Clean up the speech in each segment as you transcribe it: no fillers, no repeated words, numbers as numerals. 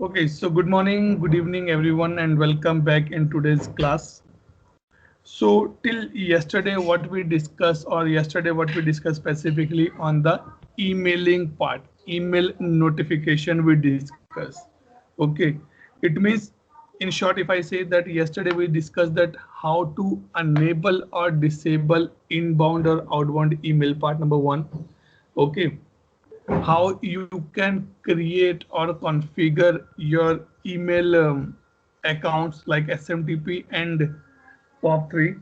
Okay, so good morning, good evening, everyone, and welcome back in today's class. So, till yesterday, what we discussed, or yesterday, what we discussed specifically on the emailing part, email notification we discussed. Okay, it means, in short, if I say that yesterday we discussed that how to enable or disable inbound or outbound email part number one. Okay, how you can create or configure your email accounts like SMTP and POP3.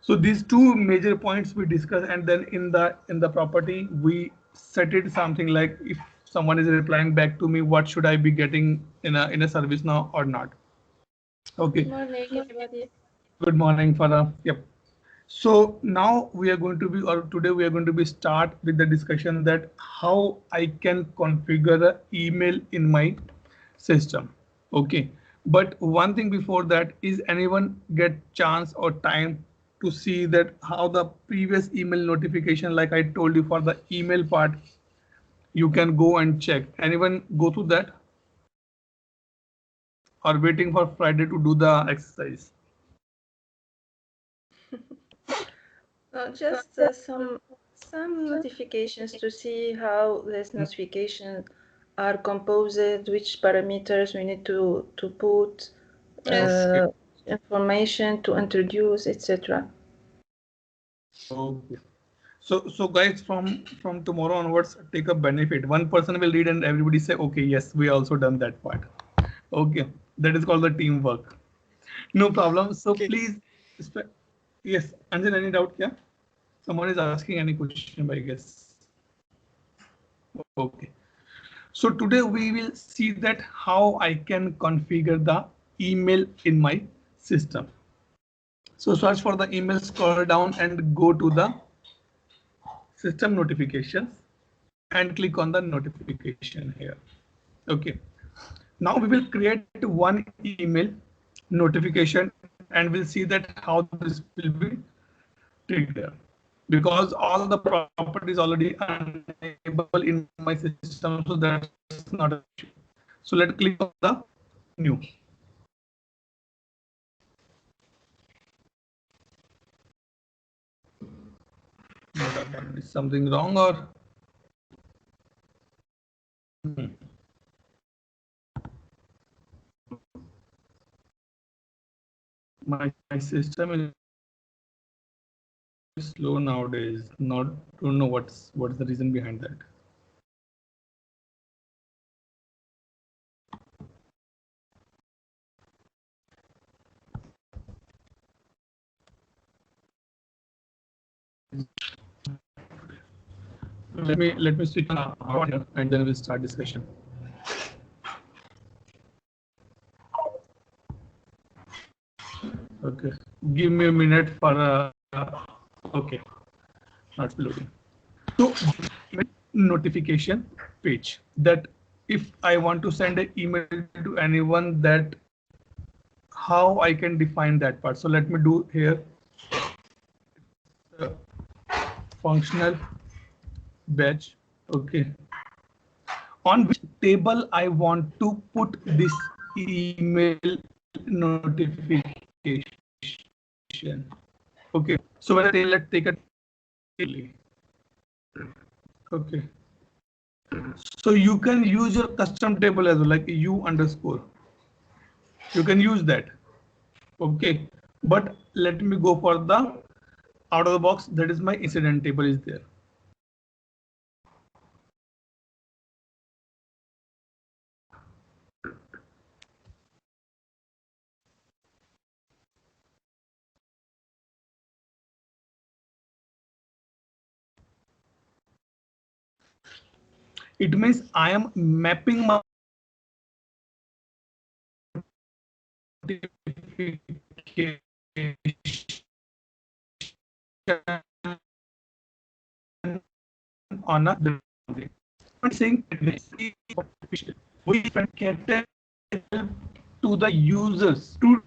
So these two major points we discuss, and then in the property we set it something like if someone is replying back to me, what should I be getting in a service now or not? Okay. Good morning, everybody. Good morning, Farah. Yep. So now we are going to be, or today we are going to be start with the discussion that how I can configure the email in my system. Okay. But one thing before that, is anyone get chance or time to see that how the previous email notification, like I told you for the email part, you can go and check. Anyone go through that or waiting for Friday to do the exercise? Just some notifications to see how these notifications are composed, which parameters we need to put, Yes. information to introduce, etc. Okay. So guys, from tomorrow onwards, take a benefit. One person will read and everybody say, okay, yes, we also done that part. Okay, that is called the teamwork. No problem. So Okay. please, yes, Anjan, any doubt? Yeah, someone is asking any question, I guess. Okay. So today we will see that how I can configure the email in my system. So search for the email, scroll down and go to the system notifications and click on the notification here. Okay, now we will create one email notification and we'll see that how this will be triggered, because all the properties already enabled in my system, so that's not an issue. So let's click on the new. What happened? Is something wrong or? My system is slow nowadays. Not don't know what's the reason behind that. Let me switch on here and then we'll start discussion. Okay, give me a minute for okay, not loading. So notification page that if I want to send an email to anyone, that how I can define that part. So let me do here functional batch. Okay, on which table I want to put this email notification. Okay, so when I say let's take a okay, so you can use your custom table as well, like u underscore. You can use that. Okay, but let me go for the out of the box. That is my incident table is there. It means I am mapping my on a I'm saying we can cater to the users to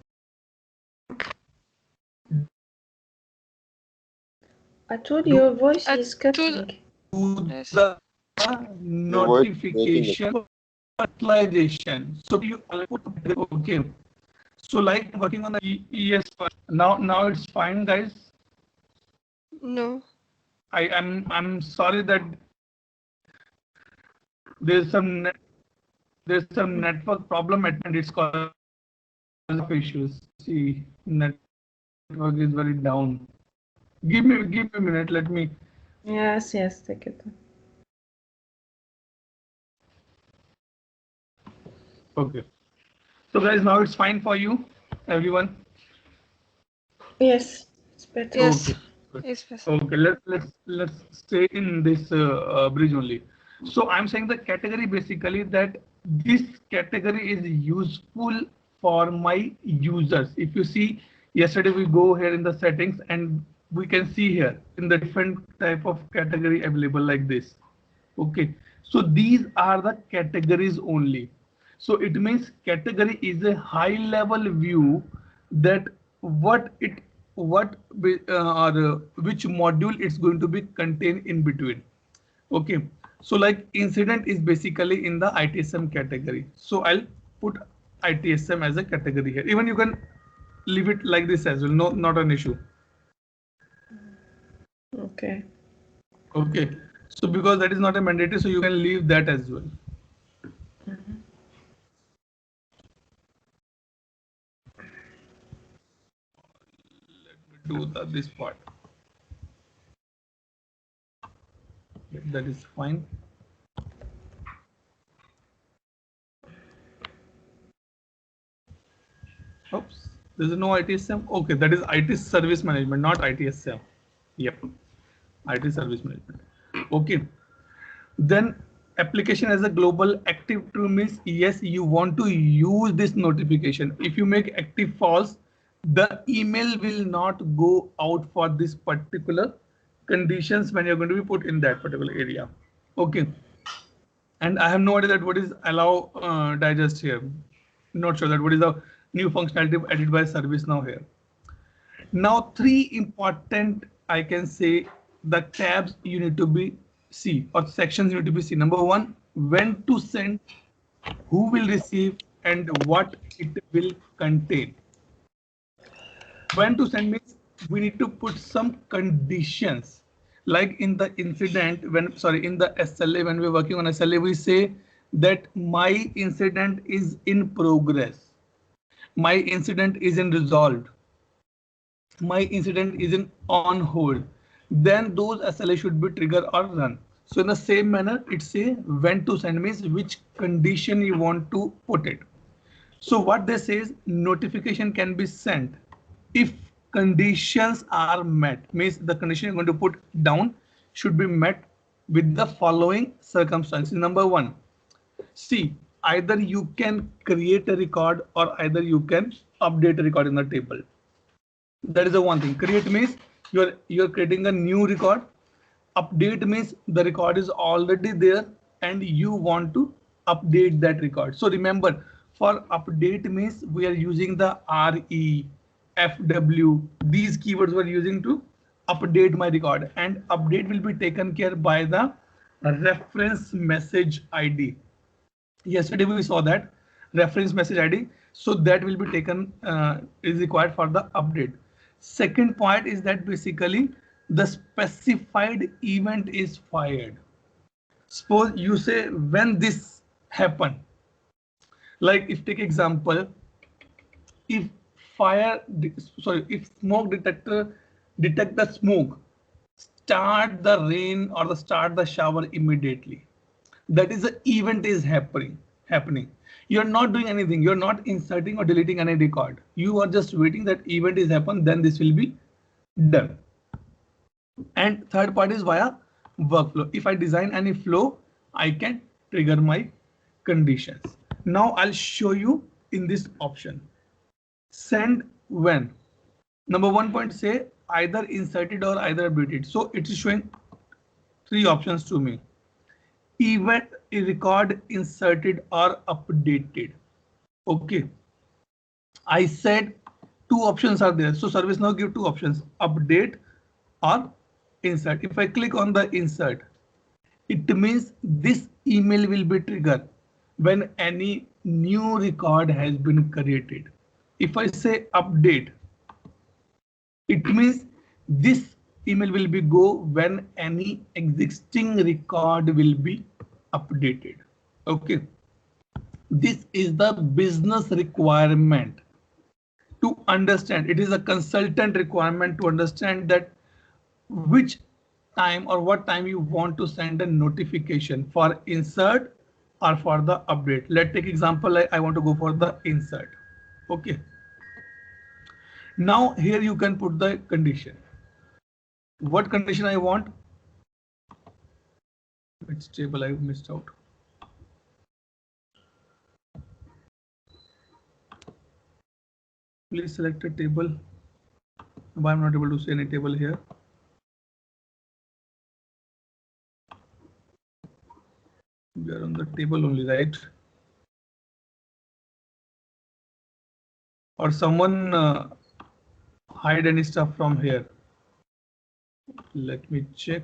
I told you your voice is cutting. do Yes. the Your voice is breaking. notification personalization. So you okay. So like working on the ES now it's fine, guys. No. I'm sorry that there's there's some network problem and it's causing issues. See, network is very down. Give me a minute. Let me. Yes, take it. Okay. So guys, now it's fine for you, everyone. Yes, it's better. Yes. Okay. It's better. Okay. Let's stay in this bridge only. So I'm saying the category basically that this category is useful for my users. If you see, yesterday we go here in the settings and we can see here in the different type of category available like this. Okay, so these are the categories only. So it means category is a high level view that what or which module it's going to be contained in between. Okay, so like incident is basically in the ITSM category. So I'll put ITSM as a category here. Even you can leave it like this as well. No, not an issue. Okay. Okay, so because that is not a mandatory, so you can leave that as well. Do this part. That is fine. Oops, there's no ITSM. Okay, that is IT service management, not ITSM. Yep, IT service management. Okay, then application as a global active true means yes, you want to use this notification. If you make active false, the email will not go out for this particular conditions when you're going to be put in that particular area. Okay, and I have no idea that what is allow digest here. Not sure that what is the new functionality added by ServiceNow here. Now, three important, I can say, the tabs you need to be see or sections you need to be see. Number one, when to send, who will receive, and what it will contain. When to send means we need to put some conditions. Like in the incident, when sorry, in the SLA, when we're working on SLA, we say that my incident is in progress. My incident is in resolved. My incident is in on hold, then those SLA should be triggered or run. So in the same manner, it's a when to send means which condition you want to put it. So what they say is notification can be sent if conditions are met, means the condition you're going to put down should be met with the following circumstances. Number one, see, either you can create a record or either you can update a record in the table. That is the one thing. Create means you're creating a new record. Update means the record is already there and you want to update that record. So remember, for update means we are using the RE, FW. These keywords we're using to update my record, and update will be taken care by the reference message ID. Yesterday we saw that reference message ID, so that will be taken is required for the update. Second point is that basically the specified event is fired. Suppose you say when this happen, like if take example, if if smoke detector detect the smoke, start the rain or the start the shower immediately. That is the event is happening. You're not doing anything. You're not inserting or deleting any record. You are just waiting that event is happen, then this will be done. And third part is via workflow. If I design any flow, I can trigger my conditions. Now I'll show you in this option. Send when. Number one point say either inserted or either updated. So it is showing three options to me. Event record inserted or updated. Okay, I said two options are there. So ServiceNow give two options, update or insert. If I click on the insert, it means this email will be triggered when any new record has been created. If I say update, it means this email will be go when any existing record will be updated. Okay. This is the business requirement to understand. It is a consultant requirement to understand that which time or what time you want to send a notification for insert or for the update. Let's take example. I want to go for the insert. Okay. Now here you can put the condition. What condition I want? Which table I missed out? Please select a table. Why I'm not able to see any table here? We are on the table only, right? Or someone hide any stuff from here? Let me check.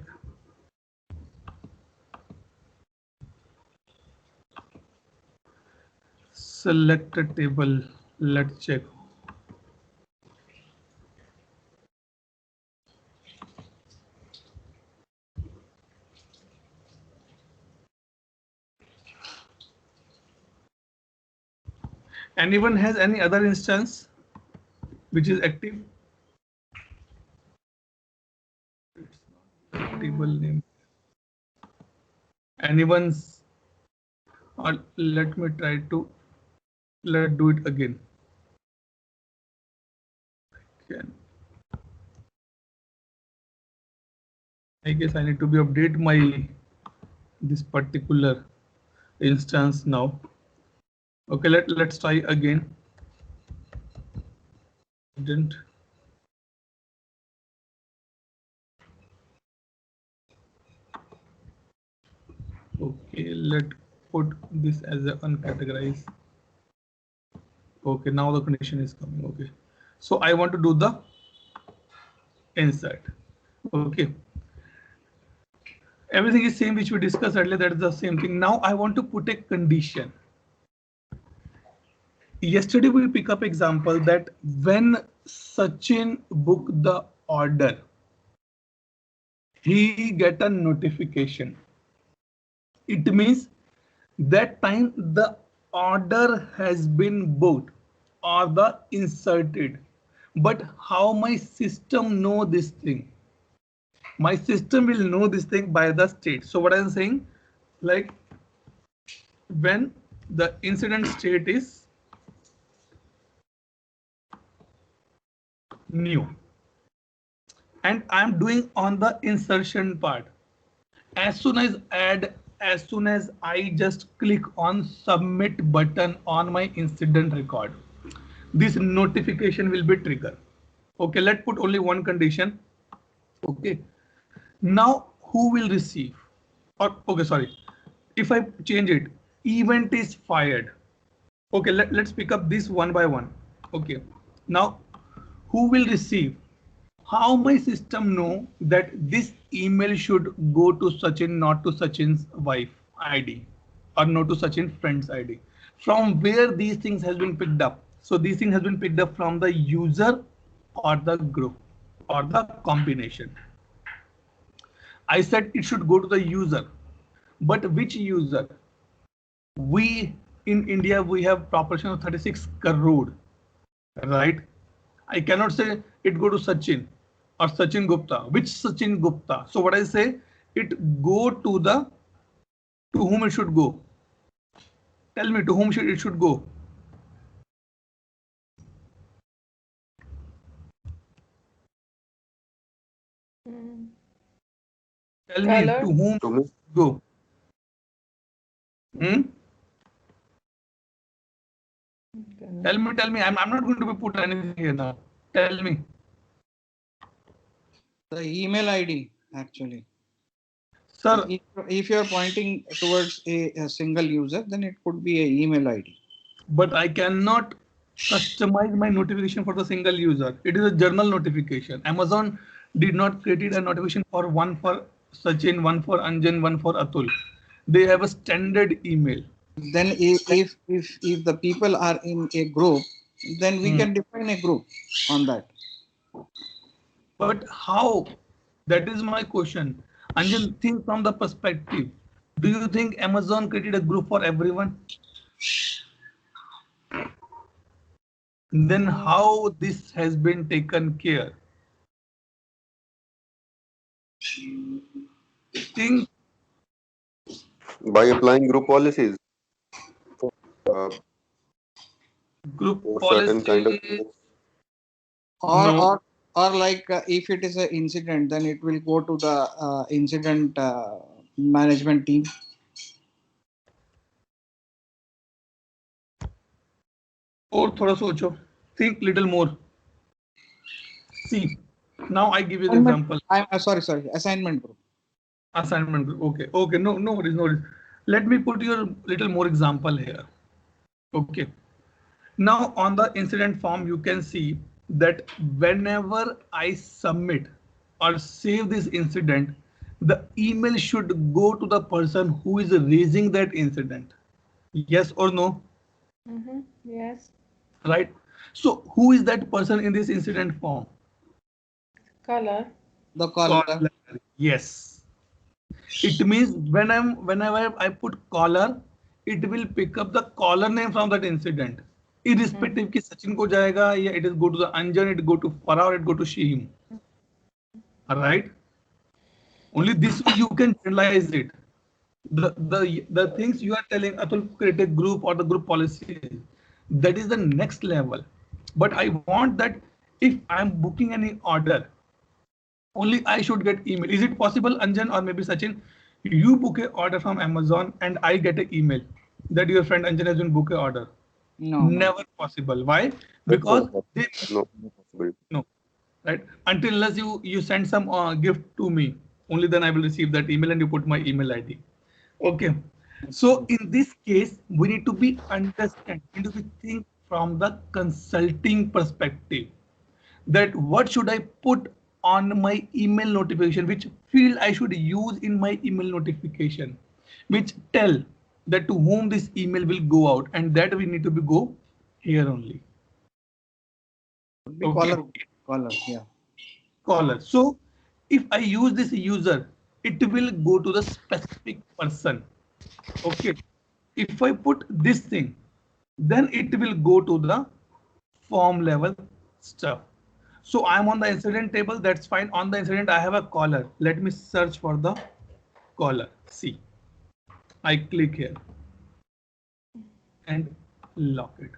Select a table. Let's check. Anyone has any other instance which is active? It's not the table name. Anyone's? Or let me try to do it again. I guess I need to be update my this particular instance now. Okay, let's try again. Didn't. Okay, let's put this as a uncategorized. Okay, now the condition is coming. Okay, so I want to do the insert. Okay, everything is same which we discussed earlier. That is the same thing. Now I want to put a condition. Yesterday we pick up example that when Sachin book the order, he get a notification. It means that time the order has been booked or the inserted. But how my system know this thing? My system will know this thing by the state. So what I'm saying, like when the incident state is new and I'm doing on the insertion part, as soon as I just click on submit button on my incident record, this notification will be triggered. Okay, let's put only one condition. Okay, now who will receive? Or okay, sorry, if I change it, event is fired. Okay, let's pick up this one by one. Okay, now who will receive? How my system know that this email should go to Sachin, not to Sachin's wife ID or not to Sachin's friend's ID? From where these things has been picked up? So these things has been picked up from the user or the group or the combination. I said it should go to the user, but which user? We in India, we have population of 36 crore, right? I cannot say it go to Sachin or Sachin Gupta. Which Sachin Gupta? So what I say, it go to the, to whom it should go? Tell me to whom it should go? Tell me to whom it should go? Tell me. I'm not going to be put anything here now. Tell me. The email ID actually. Sir, if you are pointing towards a single user, then it could be an email ID. But I cannot customize my notification for the single user. It is a journal notification. Amazon did not create a notification for one for Sachin, one for Anjan, one for Atul. They have a standard email. Then if the people are in a group, then we can define a group on that. But how? That is my question. Anjan, think from the perspective. Do you think Amazon created a group for everyone? Then how this has been taken care? Think by applying group policies uh, group for certain kind of policy. Or No. or like if it is an incident, then it will go to the incident management team. और थोड़ा सोचो. Think little more. See, now I give you the example. I'm sorry, assignment group. Assignment group. Okay. No worries. Let me put your little more example here. Okay. Now on the incident form, you can see that whenever I submit or save this incident, the email should go to the person who is raising that incident. Yes or no? Yes. Right. So who is that person in this incident form? Caller. The caller. Yes. It means whenever I put caller, it will pick up the caller name from that incident. Irrespective कि सचिन को जाएगा या it is go to the Anjan, it go to Farah, or it go to Shihim. Alright. Only this way you can generalize it. The things you are telling Atul create a group or the group policy, that is the next level. But I want that if I am booking any order, only I should get email. Is it possible, Anjan or maybe Sachin, you book a order from Amazon and I get an email that your friend Anjan has been booked an order? No. Never possible. Why? Because they, no possible. no, right? Until unless you send some gift to me, only then I will receive that email and you put my email ID. Okay. So in this case, we need to be understand, we need to be think from the consulting perspective, that what should I put on my email notification, which field I should use in my email notification, which tell that to whom this email will go out, and that we need to be go here only. Okay. Caller, yeah. Caller. So if I use this user, it will go to the specific person. Okay. If I put this thing, then it will go to the form level stuff. So I'm on the incident table. That's fine. On the incident, I have a caller. Let me search for the caller. See, I click here and lock it.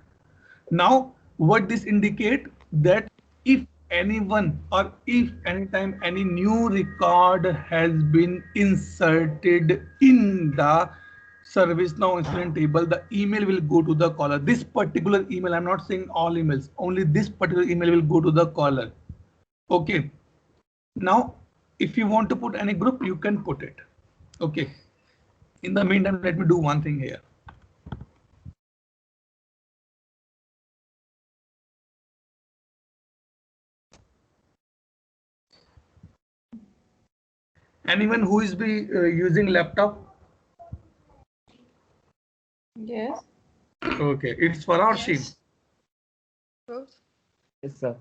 Now, what this indicate that if anyone or if anytime any new record has been inserted in the ServiceNow incident table, the email will go to the caller. This particular email, I'm not saying all emails, only this particular email will go to the caller. Okay. Now, if you want to put any group, you can put it. Okay. In the meantime, let me do one thing here. Anyone who is using laptop? Yes. Okay, it's for our sheet. Both. Yes, sir.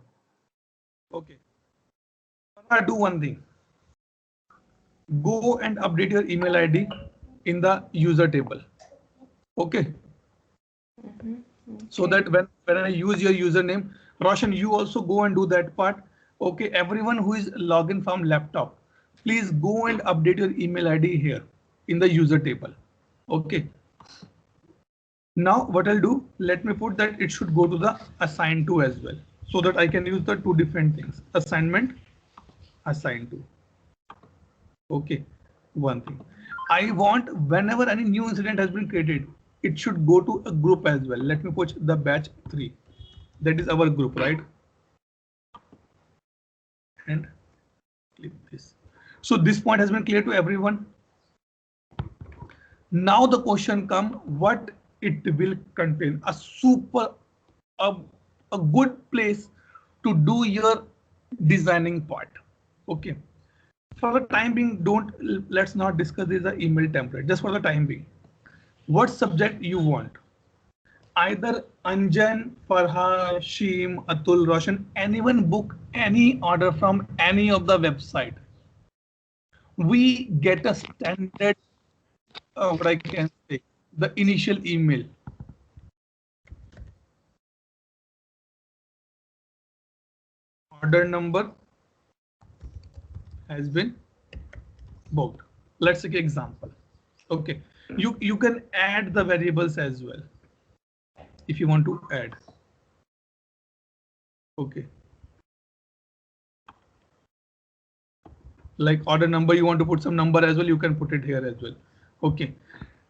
Okay. I'll do one thing. Go and update your email ID in the user table. Okay. So that when I use your username, Roshan, you also go and do that part. Okay, everyone who is logged from laptop, please go and update your email ID here in the user table. Okay. Now what I'll do, let me put that it should go to the assign to as well, so that I can use the two different things, assignment, assign to. Okay, one thing. I want whenever any new incident has been created, it should go to a group as well. Let me put the batch 3. That is our group, right? And click this. So this point has been clear to everyone. Now the question comes, what it will contain? A good place to do your designing part. Okay. For the time being, let's not discuss this email template, just for the time being. what subject you want. Either Anjan, Farha, Sheem, Atul, Roshan, anyone book any order from any of the website. We get a standard, what I can say, the initial email. Order number has been booked. Let's take an example. Okay, you can add the variables as well if you want to add. Okay, like order number, you want to put some number as well, you can put it here as well. Okay,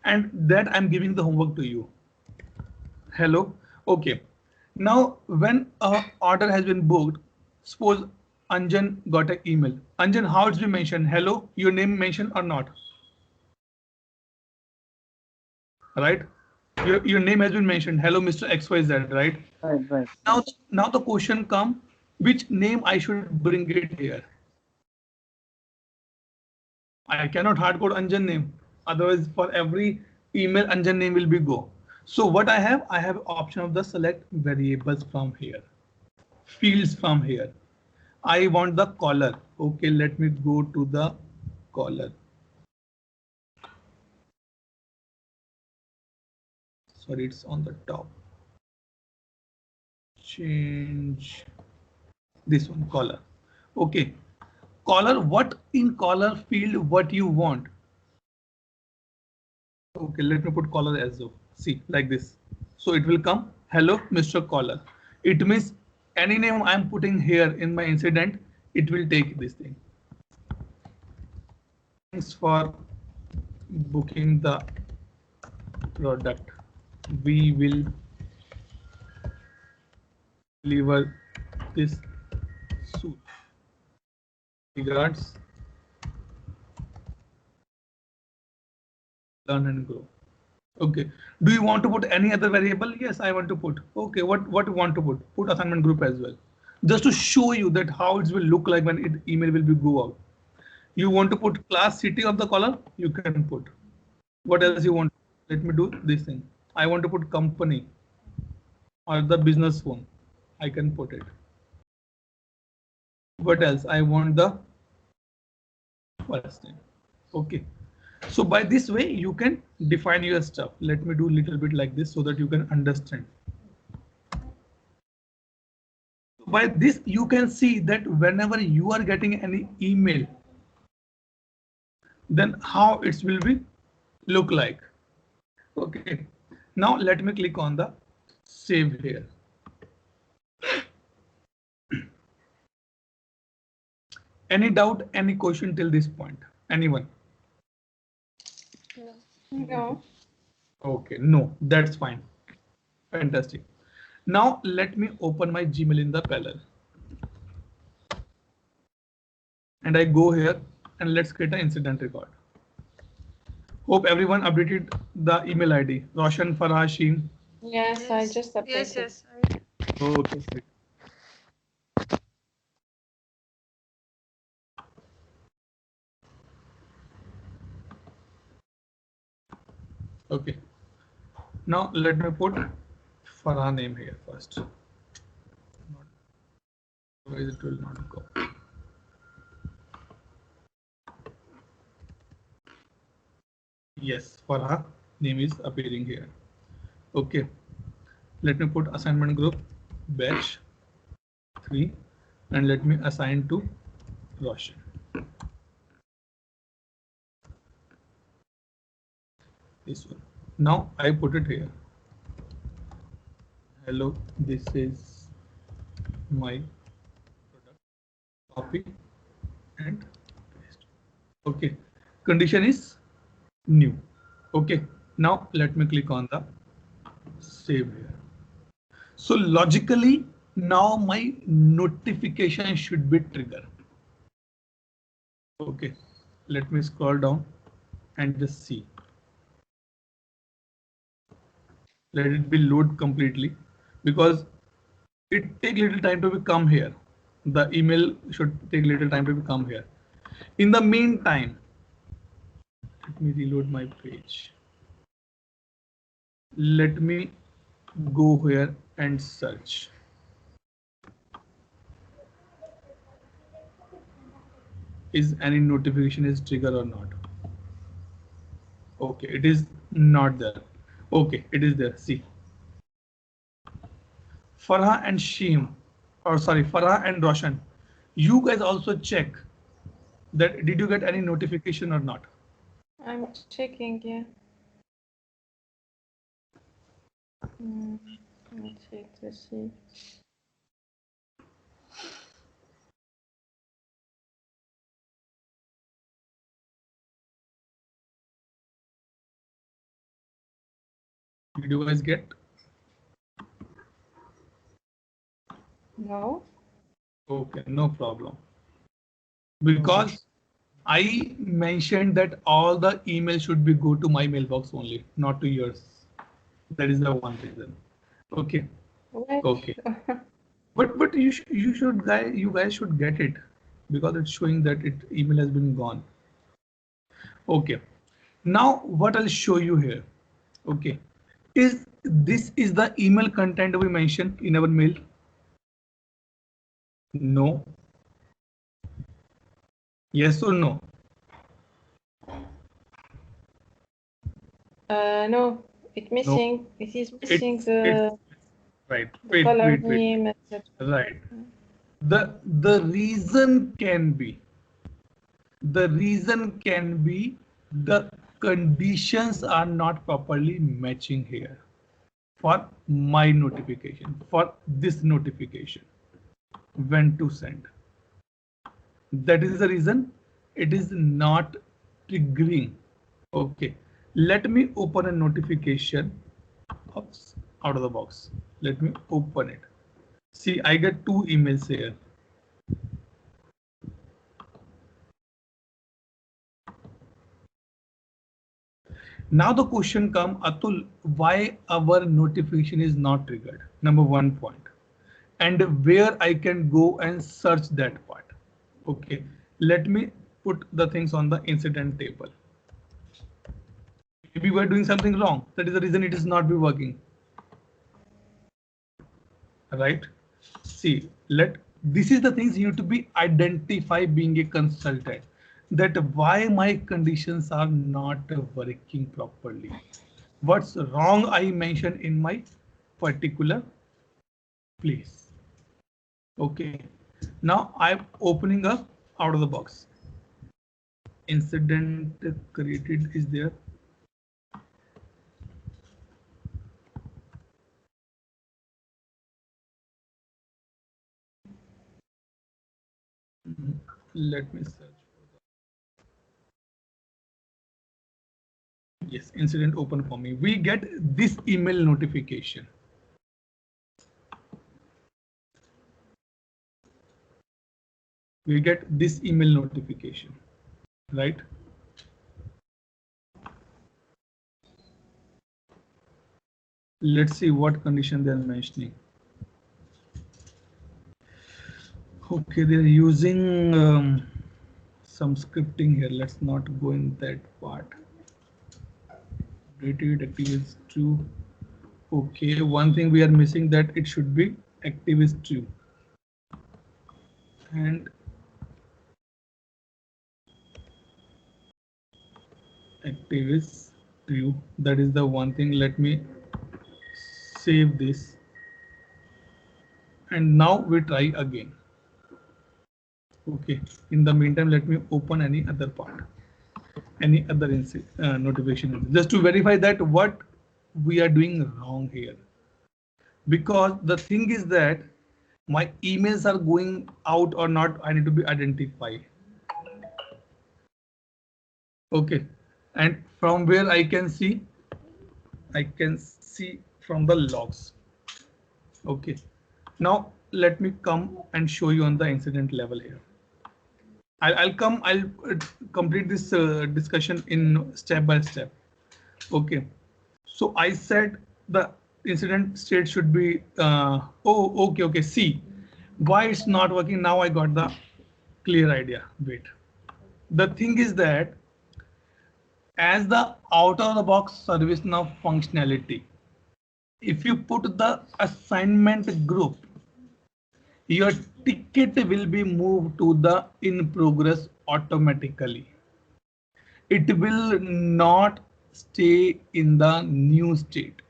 and that I'm giving the homework to you. Hello. Okay, now when a order has been booked, suppose Anjan got an email. Anjan, how it's been mentioned? Hello, your name mentioned or not? Right, your name has been mentioned. Hello, Mr. XYZ, right? Right. Now the question come, which name I should bring it here? I cannot hard code Anjan name. Otherwise, for every email, Anjan name will be go. So what I have option of the select variables from here, fields from here. I want the caller. Okay, let me go to the caller. Sorry, it's on the top. Change this one, caller. Okay, caller, what in caller field, what you want? Okay, let me put caller as well. See, like this. So it will come, hello, Mr. Caller. It means any name I'm putting here in my incident, it will take this thing. Thanks for booking the product. We will deliver this soon. Regards, learn and grow. Okay, do you want to put any other variable? Yes, I want to put. Okay, what you want to put assignment group as well, just to show you that how it will look like when email will be go out. You want to put class city of the caller, you can put. What else you want? Let me do this thing. I want to put company or the business phone, I can put it. What else? I want the first name. Okay, so by this way you can define your stuff. Let me do a little bit like this so that you can understand. By this you can see that whenever you are getting any email, then how it will be look like. Okay, now let me click on the save here. Any doubt, any question till this point? Anyone? No. Okay, no, that's fine. Fantastic. Now let me open my Gmail in the parallel. And I go here and let's create an incident record. Hope everyone updated the email ID. Roshan, Farha, Sheem. Yes, I just updated. Yes. Okay, great. Okay. Now let me put Farha name here first. Otherwise it will not go. Yes, Farha name is appearing here. Okay. Let me put assignment group batch 3 and let me assign to Roshan. This one. Now I put it here. Hello, this is my product. Copy and paste. Okay, condition is new. Okay, now let me click on the save here. So logically now my notification should be triggered. Okay, let me scroll down and just see. Let it be load completely because it take little time to come here. The email should take little time to come here. In the meantime, let me reload my page. Let me go here and search. Is any notification is triggered or not? Okay, it is not there. Okay, it is there. See, Farha and Sheem, or sorry, Farha and Roshan, you guys also check that did you get any notification or not? I'm checking, yeah. Let's check to see. Did you guys get? No. Okay, no problem. Because I mentioned that all the emails should be go to my mailbox only, not to yours. That is the one reason. Okay. What? Okay. But you guys should get it because it's showing that it email has been gone. Okay. Now what I'll show you here. Okay. This is the email content we mentioned in our mail? No. Yes or no? No, it missing. It is missing It's the right. color Wait. name, etc. Right. The reason can be the conditions are not properly matching here for my notification, for this notification when to send. That is the reason it is not triggering. Okay, let me open a notification. Oops, out of the box. Let me open it. See, I get two emails here. Now the question come, Atul, why our notification is not triggered? Number one point. And where I can go and search that part. Okay, let me put the things on the incident table. Maybe we're doing something wrong. That is the reason it is not be working. Right? See, this is the things you need to be identify being a consultant, that why my conditions are not working properly. What's wrong I mentioned in my particular place. Okay, now I'm opening up out of the box. Incident created is there. Let me search. Yes, incident open for me. We get this email notification. We get this email notification, right? Let's see what condition they are mentioning. Okay, they're using some scripting here. Let's not go in that part. Rated active is true. Okay, one thing we are missing, that it should be active is true. And active is true. That is the one thing. Let me save this. And now we try again. Okay, in the meantime, let me open any other part, any other notification, just to verify that what we are doing wrong here. Because the thing is that my emails are going out or not, I need to be identified. Okay, and from where I can see from the logs. Okay, now let me come and show you on the incident level here. I'll complete this discussion in step by step. Okay, so I said the incident state should be okay, see why it's not working. Now I got the clear idea. Wait, the thing is that as the out of the box ServiceNow functionality, if you put the assignment group, your ticket will be moved to the in progress automatically. It will not stay in the new state.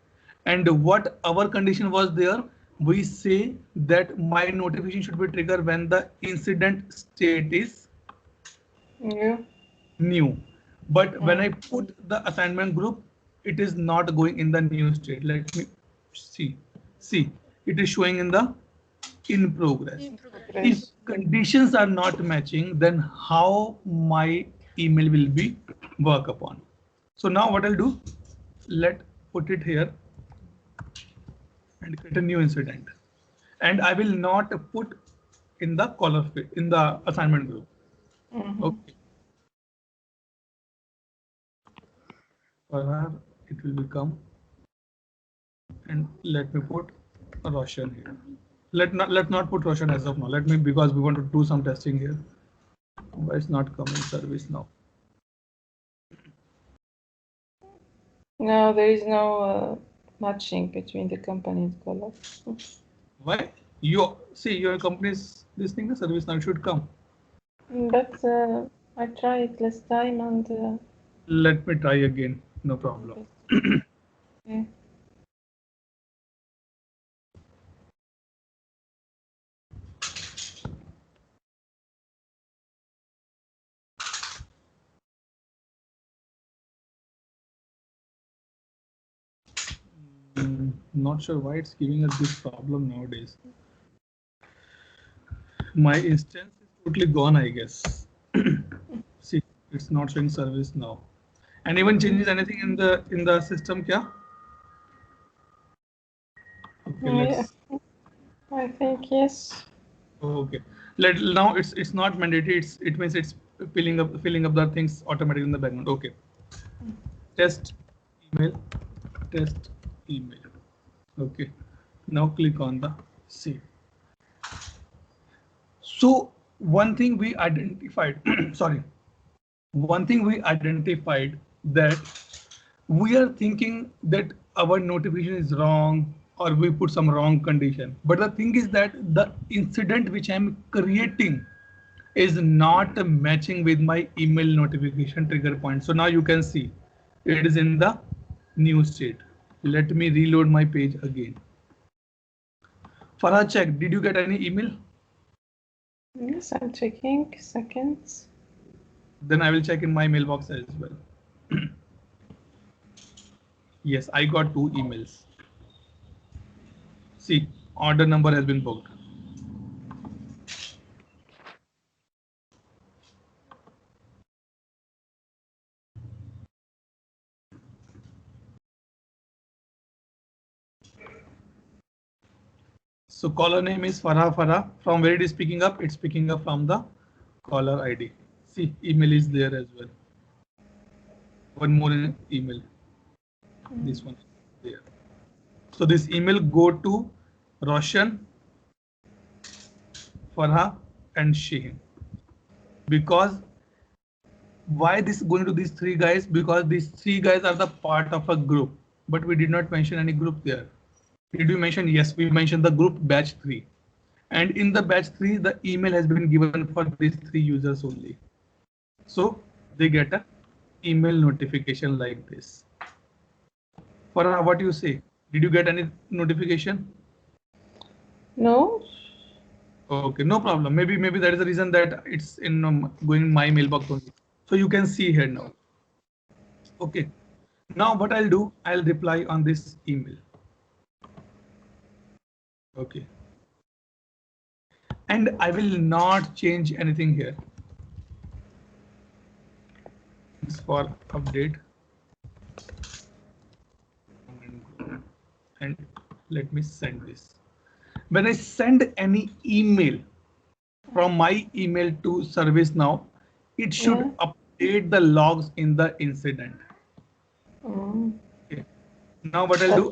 And what our condition was there, we say that my notification should be triggered when the incident state is new. But when I put the assignment group, it is not going in the new state. Let me see. See, it is showing in the in progress. If conditions are not matching, then how my email will be work upon. So now what I'll do, let put it here and create a new incident. And I will not put in the caller field, in the assignment group. Okay. For her, it will become, and let me put Roshan here. Let not put Roshan as of now. Let me, because we want to do some testing here. Why it's not coming service now? No, there is no matching between the company and color. Why? You see your company's this thing, the service now should come. But I tried last time and Let me try again. No problem. okay. Not sure why it's giving us this problem nowadays. My instance is totally gone, I guess. See, it's not showing service now. Anyone changes anything in the system? Kya? Okay, I think yes. okay. Now it's not mandatory. It means it's filling up the things automatically in the background. Okay. Test email. Test email. Okay. Now click on the save. So one thing we identified, sorry, one thing we identified that we are thinking that our notification is wrong or we put some wrong condition. But the thing is that the incident which I'm creating is not matching with my email notification trigger point. So now you can see it is in the new state. Let me reload my page again. Farah, check, did you get any email? Yes, I'm checking. Seconds. Then I will check in my mailbox as well. Yes, I got 2 emails. See, order number has been booked. So caller name is Farah. From where it is picking up? It's picking up from the caller ID. See, email is there as well. One more email. This one is there. So this email go to Roshan, Farah, and Shaheen. Because why this is going to these 3 guys? Because these 3 guys are the part of a group, but we did not mention any group there. Did we mention? Yes, we mentioned the group batch 3. And in the batch 3, the email has been given for these 3 users only. So they get a email notification like this. Farah, what do you say? Did you get any notification? No. Okay, no problem. Maybe that is the reason that it's in going in my mailbox only. So you can see here now. Okay. Now what I'll do, I'll reply on this email. Okay. And I will not change anything here. Thanks for update. And let me send this. When I send any email from my email to ServiceNow, it should update the logs in the incident. Okay. Now what I'll do,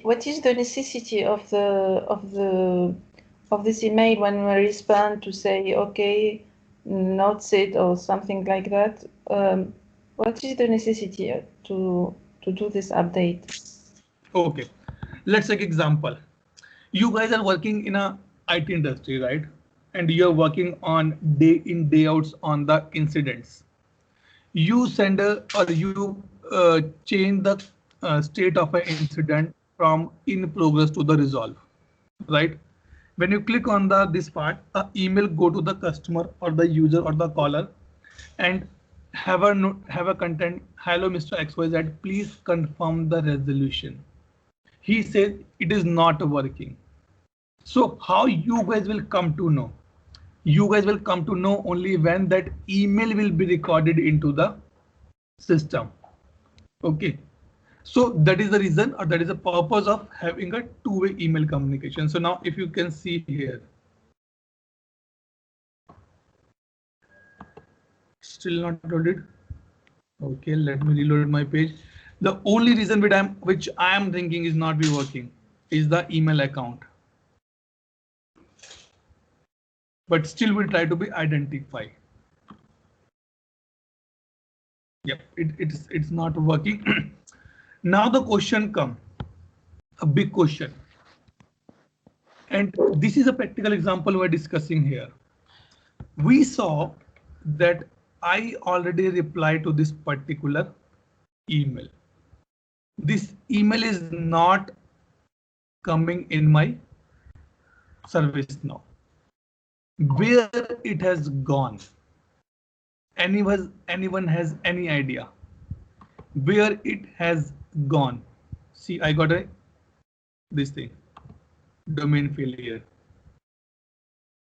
what is the necessity of this email when we respond to say okay, not it or something like that? What is the necessity to do this update? Okay, let's take example. You guys are working in a IT industry, right? And you're working on day in day outs on the incidents. You send a, or you change the state of an incident from in progress to the resolve, right? When you click on the this part, a email go to the customer or the user or the caller and have a note, have a content, hello Mr. XYZ, please confirm the resolution. He says it is not working. So how you guys will come to know? You guys will come to know only when that email will be recorded into the system. Okay. So that is the reason, or that is the purpose of having a two-way email communication. So now if you can see here, still not loaded. Okay, let me reload my page. The only reason which I am thinking is not be working is the email account. But still we try to be identify. Yep, it's not working. Now the question come, a big question. And this is a practical example we're discussing here. We saw that I already replied to this particular email. This email is not coming in my ServiceNow. Where it has gone? Anyone has any idea where it has gone? See, I got this thing, domain failure.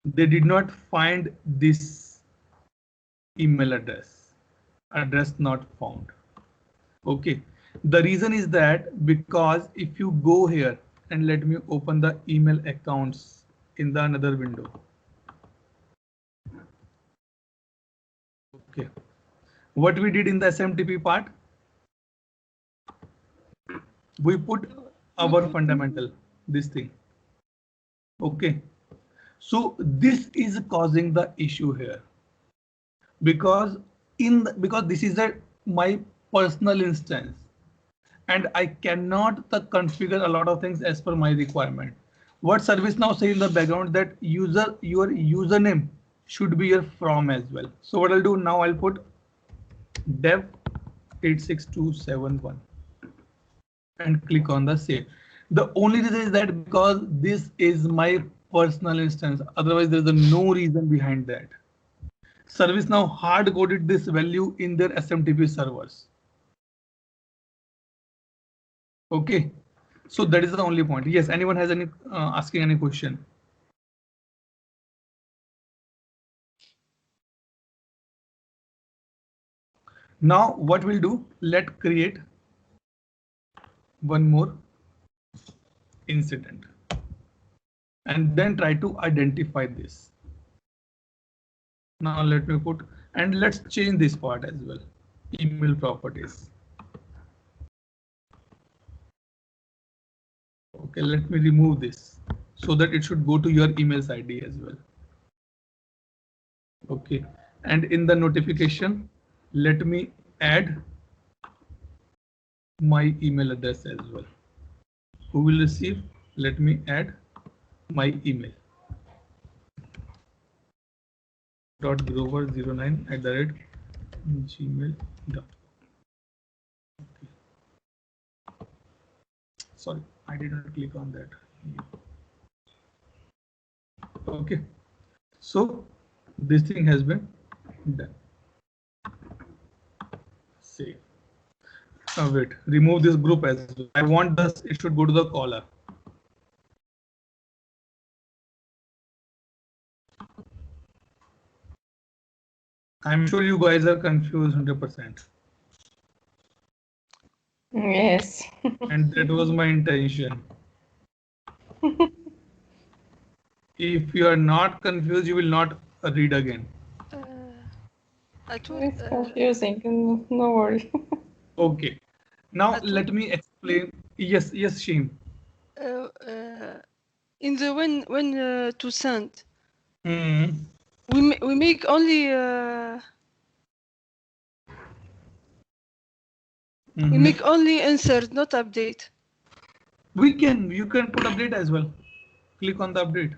They did not find this email address not found. Okay, the reason is that because if you go here and let me open the email accounts in the another window. Okay, what we did in the SMTP part, we put our fundamental, this thing. Okay, so this is causing the issue here because because this is my personal instance and I cannot configure a lot of things as per my requirement. What ServiceNow says in the background that your username should be your from as well. So what I'll do now, I'll put dev 86271 and click on the save. The only reason is that because this is my personal instance, otherwise there's no reason behind that. ServiceNow hard coded this value in their SMTP servers. Okay, so that is the only point. Yes, anyone has any asking any question? Now what we'll do, let's create one more incident and then try to identify this. Now let me put, and let's change this part as well, email properties. Okay, let me remove this so that it should go to your emails ID as well. Okay, and in the notification, let me add my email address as well. Who will receive? Let me add my email. .grover09@gmail.com. Okay. Sorry, I did not click on that. Okay, so this thing has been done. Save. Wait, remove this group as well. I want this, it should go to the caller. I'm sure you guys are confused 100%. Yes. And that was my intention. If you are not confused, you will not read again. It's confusing. No worry. Okay. Now let me explain. Yes, yes, Sheem. In the when to send, Hmm. we make only we make only insert, not update. You can put update as well. Click on the update.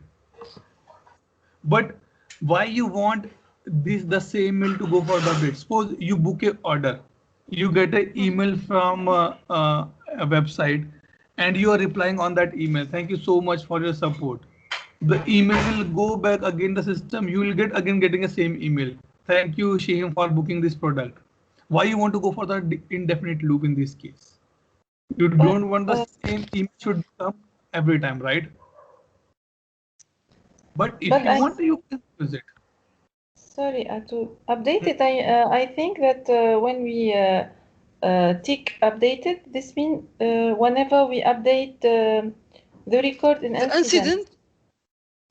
But why you want the same mail to go for the update? Suppose you book a order, you get an email from a website, and you are replying on that email. Thank you so much for your support. The email will go back again the system. You will get again getting the same email. Thank you, Shahim, for booking this product. Why you want to go for the indefinite loop in this case? You don't want the same email should come every time, right? But if you want, you can use it. Sorry, to update it, I think that when we tick updated, this means whenever we update the record in incident.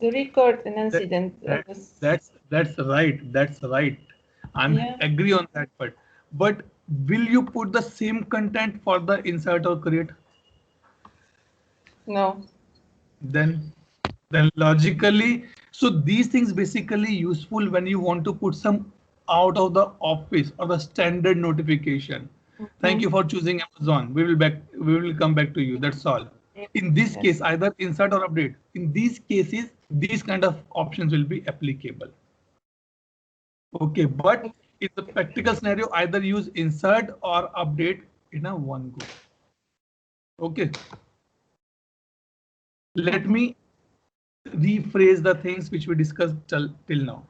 The record in incident. That's right. That's right. I'm agree on that part. But will you put the same content for the insert or create? No. Then logically, so these things basically useful when you want to put some out of the office or the standard notification. Thank you for choosing Amazon. We will come back to you. That's all. In this case, either insert or update. In these cases, these kind of options will be applicable. Okay, but in the practical scenario, either use insert or update in a one go. Okay. Let me rephrase the things which we discussed till now.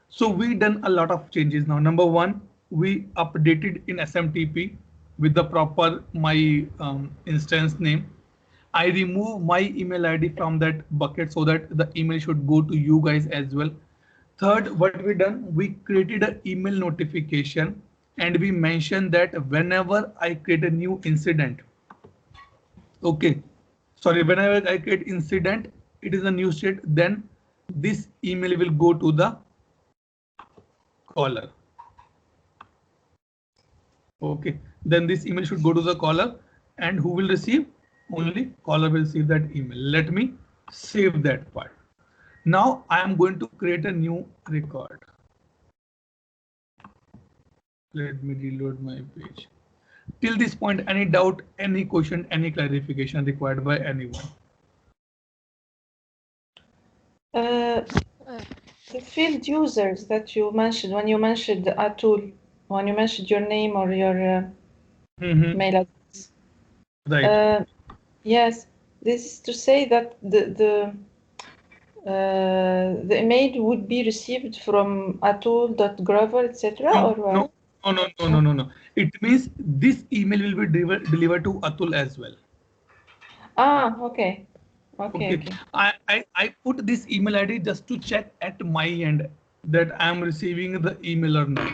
So we done a lot of changes now. Number one, we updated in SMTP with the proper my instance name. I remove my email ID from that bucket so that the email should go to you guys as well. Third, what we done, we created an email notification and we mentioned that whenever I create a new incident, okay, sorry, whenever I create incident, it is a new state, then this email will go to the caller. Okay, then this email should go to the caller, and who will receive? Only caller will receive that email. Let me save that part. Now I am going to create a new record. Let me reload my page. Till this point, any doubt, any question, any clarification required by anyone? The field users that you mentioned, when you mentioned Atul, when you mentioned your name or your mail address. Right. Yes, this is to say that the email would be received from atul.grover, etc. No. It means this email will be delivered to Atul as well. Okay. I put this email ID just to check at my end that I am receiving the email or not.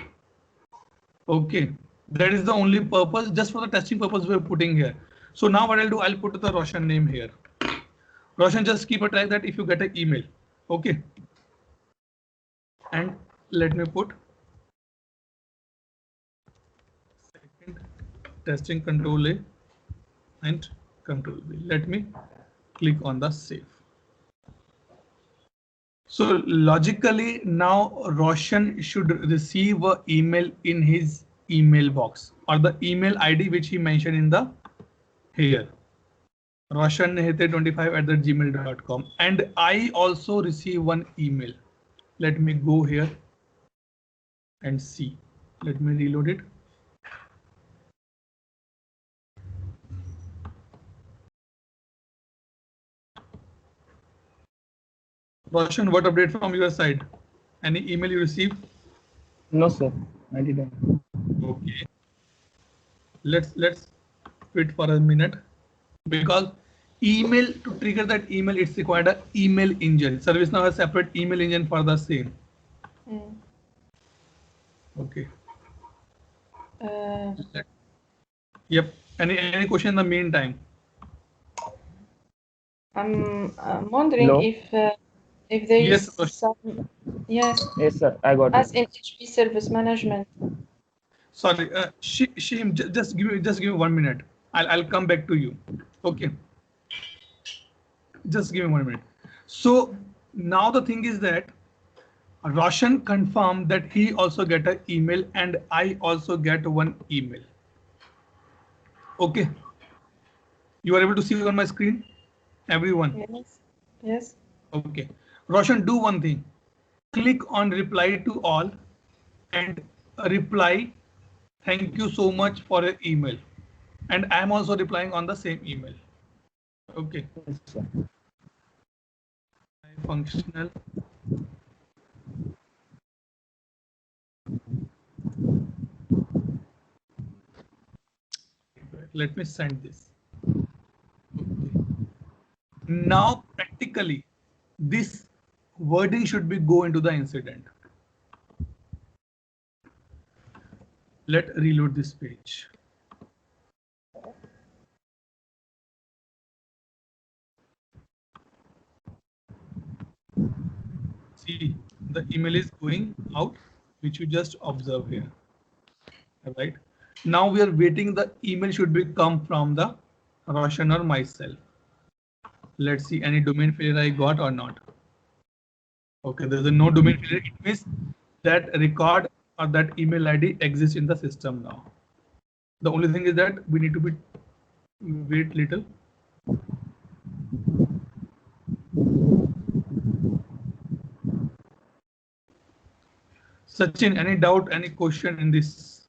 Okay, that is the only purpose. Just for the testing purpose we are putting here. So now what I'll do, I'll put the Roshan name here. Roshan, just keep a track that if you get an email, okay. And let me put second testing control A and control B. Let me click on the save. So logically now Roshan should receive an email in his email box or the email ID which he mentioned in the here. roshannehthe25@gmail.com, and I also receive one email. Let me go here and see. Let me reload it. Roshan, what update from your side? Any email you received? No, sir, I didn't. Okay. Let's wait for a minute, because email, to trigger that email, it's required an email engine. ServiceNow has a separate email engine for the same. Okay. Yep. Any question in the meantime? I'm wondering if there is some. Yes, sir, I got as it. in HP service management. Sorry, Shim, just give me 1 minute. I'll come back to you. Okay. Just give me 1 minute. So now the thing is that Roshan confirmed that he also get an email and I also get one email. Okay. You are able to see on my screen, everyone? Yes. Yes. Okay. Roshan, do one thing. Click on reply to all and reply. Thank you so much for your email. And I am also replying on the same email. Okay. Yes, sir. Functional. Let me send this. Okay. Now, practically, this wording should be go into the incident. Let's reload this page. See, the email is going out, which you just observe here. Right. Now we are waiting. The email should be come from the Roshan or myself. Let's see any domain failure I got or not. Okay, there's a no domain failure. It means that record or that email ID exists in the system now. The only thing is that we need to wait little. Sachin, any doubt, any question in this?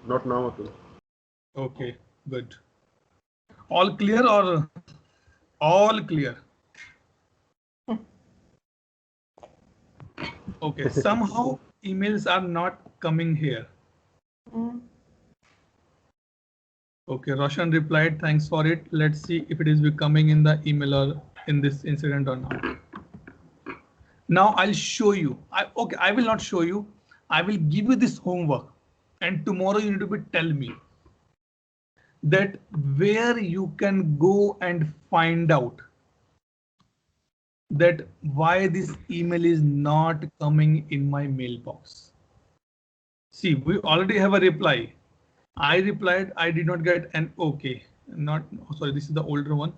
Not now, Atul. Okay, good. All clear or all clear? Okay, somehow emails are not coming here. Mm. Okay, Roshan replied, thanks for it. Let's see if it is becoming in the email or in this incident or not. Now I'll show you. I will not show you. I will give you this homework. And tomorrow you need to tell me that where you can go and find out that why this email is not coming in my mailbox. See, we already have a reply. I replied, I did not get an okay. Not, sorry, this is the older one.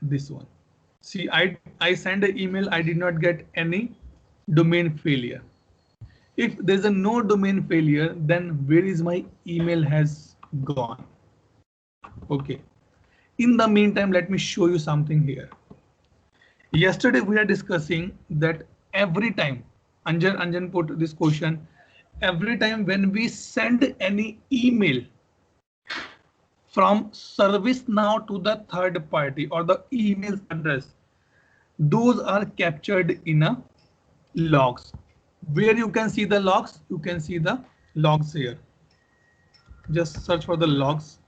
This one. See, I sent an email, I did not get any domain failure. If there's a no domain failure, then where is my email has gone? Okay. In the meantime, let me show you something here. Yesterday we are discussing that every time, Anjan put this question, every time when we send any email from ServiceNow to the third party or the email address, those are captured in a logs. Where you can see the logs, you can see the logs here. Just search for the logs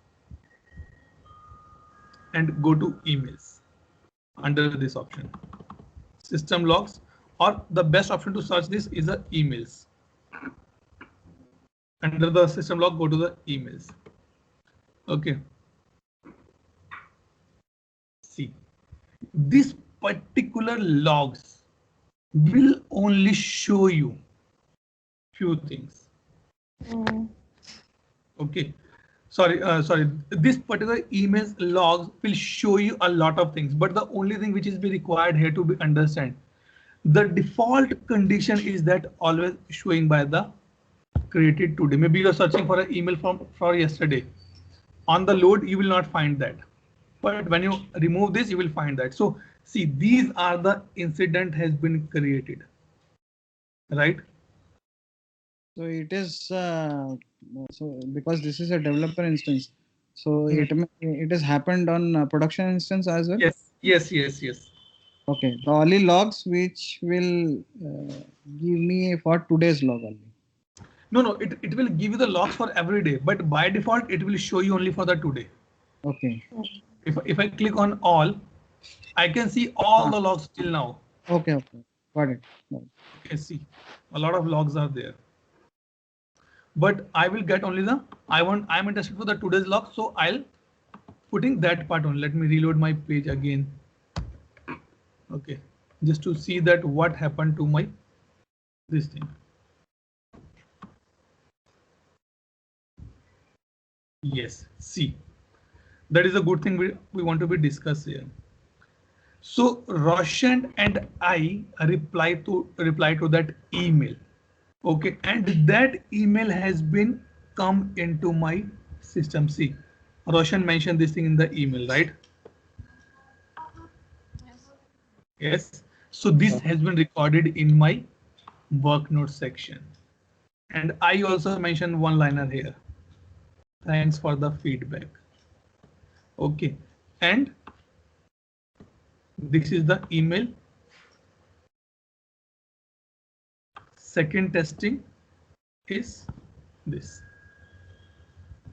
and go to emails under this option, system logs, or the best option to search this is the emails. Under the system log, go to the emails. Okay. See, this particular logs will only show you few things. Mm. Okay. Sorry. This particular emails logs will show you a lot of things, but the only thing which is be required here to be understand, the default condition is that always showing by the created today. Maybe you're searching for an email for yesterday. On the load, you will not find that. But when you remove this, you will find that. So see, these are the incident has been created, right? So it is so because this is a developer instance, so it has happened on production instance as well. Yes. Okay, the only logs which will give me for today's log only. No, it will give you the logs for every day, but by default, it will show you only for the today. Okay. If I click on all, I can see all the logs till now. Okay, got it. Okay, see, a lot of logs are there. But I will get only the I'm interested for the today's log, so I'll putting that part on. Let me reload my page again. Okay, just to see that what happened to my this thing. Yes, see, that is a good thing we want to be discussed here. So Roshan and I reply to that email. Okay, and that email has been come into my system. See, Roshan mentioned this thing in the email, right? Yes. So this has been recorded in my work note section. And I also mentioned one liner here. Thanks for the feedback. Okay. And this is the email. Second testing is this.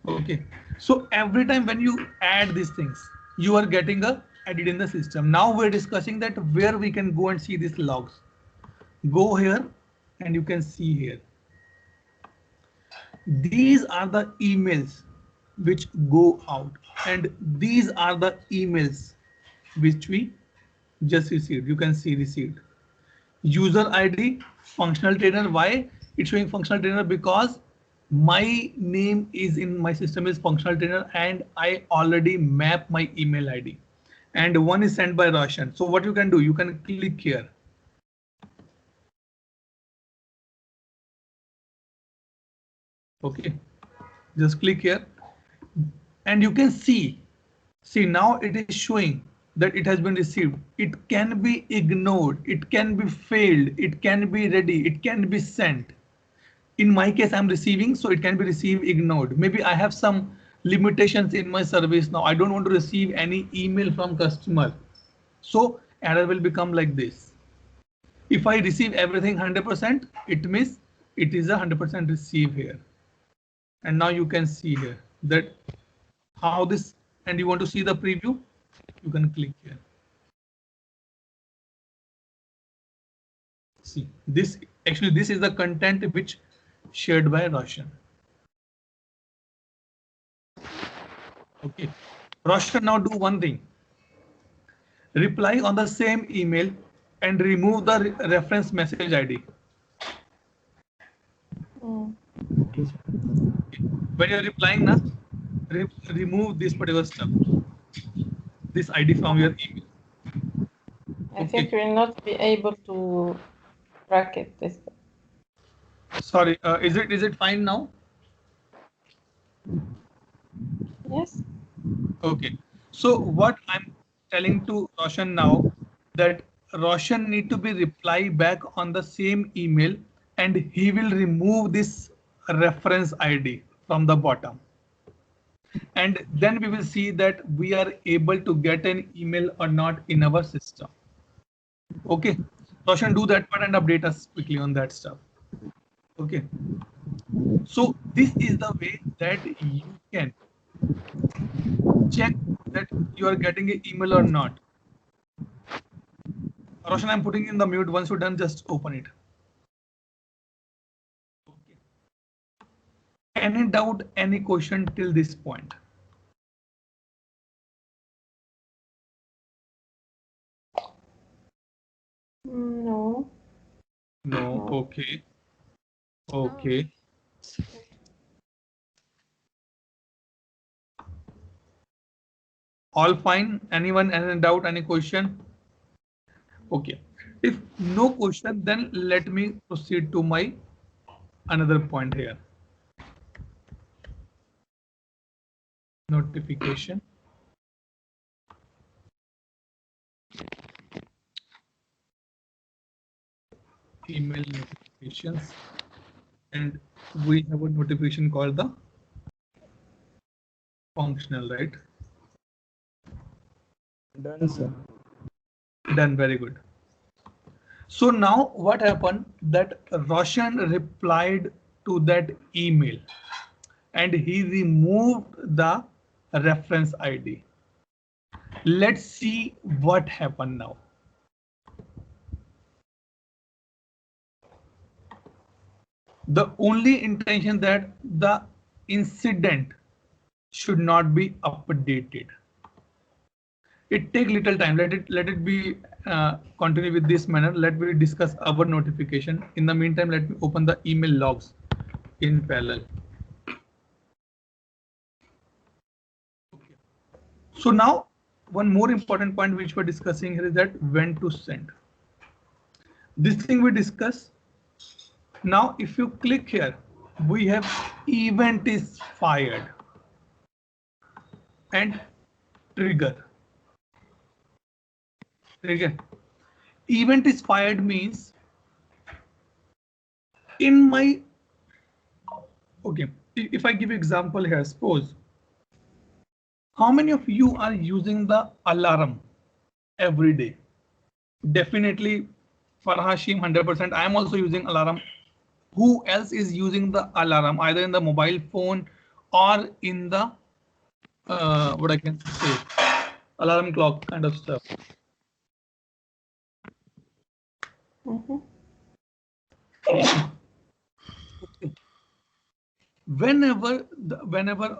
Okay. So every time when you add these things, you are getting a edit in the system. Now we're discussing that where we can go and see these logs. Go here and you can see here. These are the emails which go out, and these are the emails which we just received. You can see received. User ID, functional trainer. Why it's showing functional trainer? Because my name is in my system is functional trainer and I already map my email ID. And one is sent by Roshan. So what you can do, you can click here. Okay, just click here and you can see now it is showing that it has been received. It can be ignored, it can be failed, it can be ready, it can be sent. In my case, I'm receiving, so it can be received, ignored. Maybe I have some limitations in my service now. I don't want to receive any email from customer. So error will become like this. If I receive everything 100%, it means it is a 100% receive here. And now you can see here that how this, and you want to see the preview, you can click here. See this, actually this is the content which shared by Roshan. Okay, Roshan, now do one thing. Reply on the same email and remove the reference message ID. Okay, sir. When you're replying now, remove this particular stuff, this ID from your email. I think we will not be able to track it this way. Sorry, is it fine now? Yes. Okay, so what I'm telling to Roshan now, that Roshan need to be reply back on the same email and he will remove this reference ID from the bottom. And then we will see that we are able to get an email or not in our system. Okay, Roshan, do that part and update us quickly on that stuff. Okay, so this is the way that you can check that you are getting an email or not. Roshan, I'm putting in the mute. Once you're done, just open it. Okay. Any doubt, any question till this point? No. No. Okay. Okay. All fine. Anyone, any doubt, any question? Okay. If no question, then let me proceed to my another point here. Notification. Email notifications. And we have a notification called the functional, right? Done, sir. Done, very good. So now what happened that Roshan replied to that email and he removed the reference ID. Let's see what happened now. The only intention that the incident should not be updated. It take little time. Let it be continue with this manner. Let me discuss our notification. In the meantime, let me open the email logs in parallel. Okay. So now one more important point which we're discussing here is that when to send. This thing we discuss Now, if you click here, we have event is fired and trigger. Trigger. Event is fired means in my, okay, if I give you example here, suppose, how many of you are using the alarm every day? Definitely Farhashim 100%. I am also using alarm. Who else is using the alarm either in the mobile phone or in the what I can say, alarm clock kind of stuff? Whenever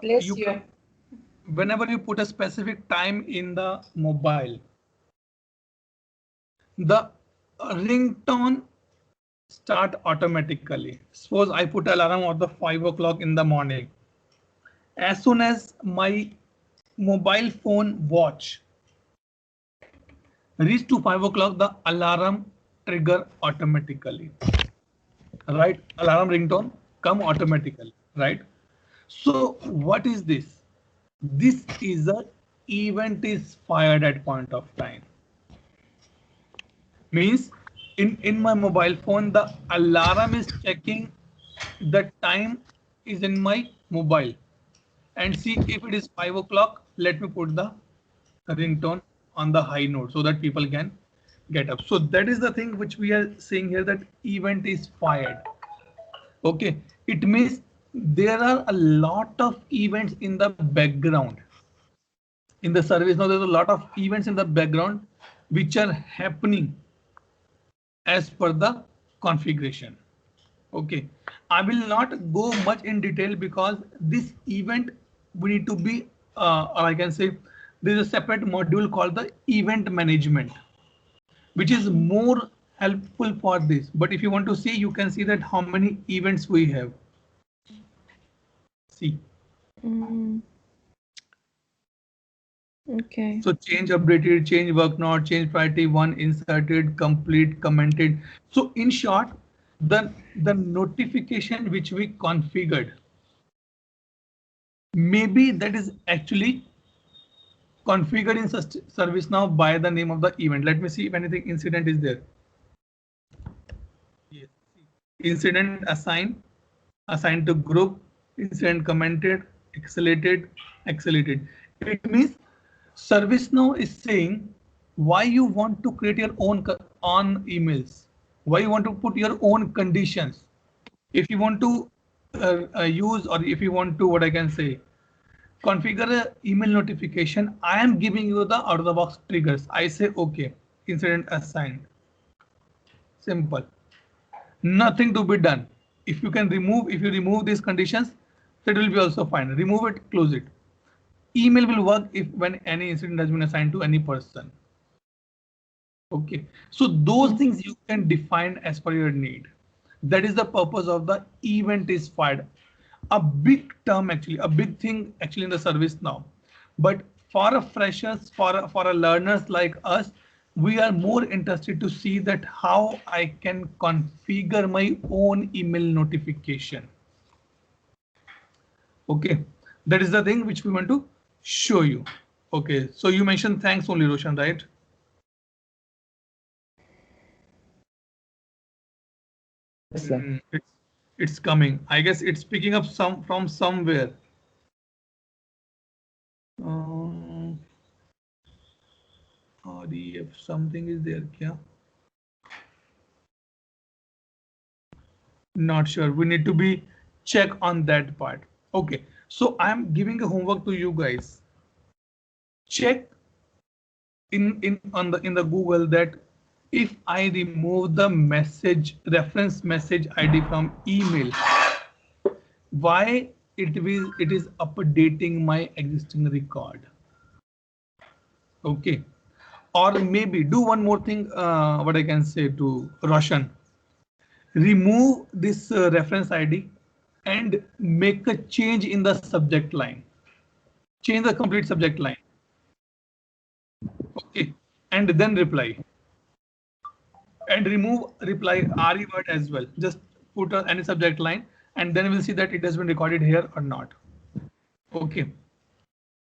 Bless you. whenever you put a specific time in the mobile, the ringtone start automatically. Suppose I put alarm at the 5 o'clock in the morning. As soon as my mobile phone watch reach to 5 o'clock, the alarm trigger automatically. Right? Alarm ringtone come automatically. Right? So what is this? This is a event is fired at point of time. Means in my mobile phone, the alarm is checking the time is in my mobile and see if it is 5 o'clock. Let me put the ringtone on the high note so that people can get up. So that is the thing which we are saying here, that event is fired. Okay, it means there are a lot of events in the background. In the service now, there's a lot of events in the background which are happening as per the configuration. Okay, I will not go much in detail because this event we need to be, or I can say there is a separate module called the event management, which is more helpful for this. But if you want to see, you can see that how many events we have. See. Okay. So change updated, change work not, change priority 1, inserted, complete, commented. So in short, the notification which we configured, maybe that is actually configured in ServiceNow by the name of the event. Let me see if anything incident is there. Yes. Incident assigned to group, incident commented, accelerated. It means ServiceNow is saying why you want to create your own on emails, why you want to put your own conditions. If you want to use, or if you want to, what I can say, configure a email notification, I am giving you the out of the box triggers. I say okay, incident assigned. Simple. Nothing to be done. If you remove these conditions, that will be also fine. Remove it, close it. Email will work if when any incident has been assigned to any person. Okay, so those things you can define as per your need. That is the purpose of the event is fired. A big term actually, a big thing actually in the service now. But for a freshers, for a learners like us, we are more interested to see that how I can configure my own email notification. Okay, that is the thing which we want to show you. Okay, so you mentioned thanks only, Roshan, right? Yes, sir. It's coming. I guess it's picking up from somewhere. REF something is there, kya? Not sure. We need to be check on that part. Okay, so I'm giving a homework to you guys. Check in the Google that if I remove the reference message ID from email, why it is updating my existing record. Okay, or maybe do one more thing. What I can say to Roshan, remove this reference ID and make a change in the subject line. Change the complete subject line. Okay, and then reply. And remove reply RE word as well. Just put any subject line, and then we'll see that it has been recorded here or not. Okay.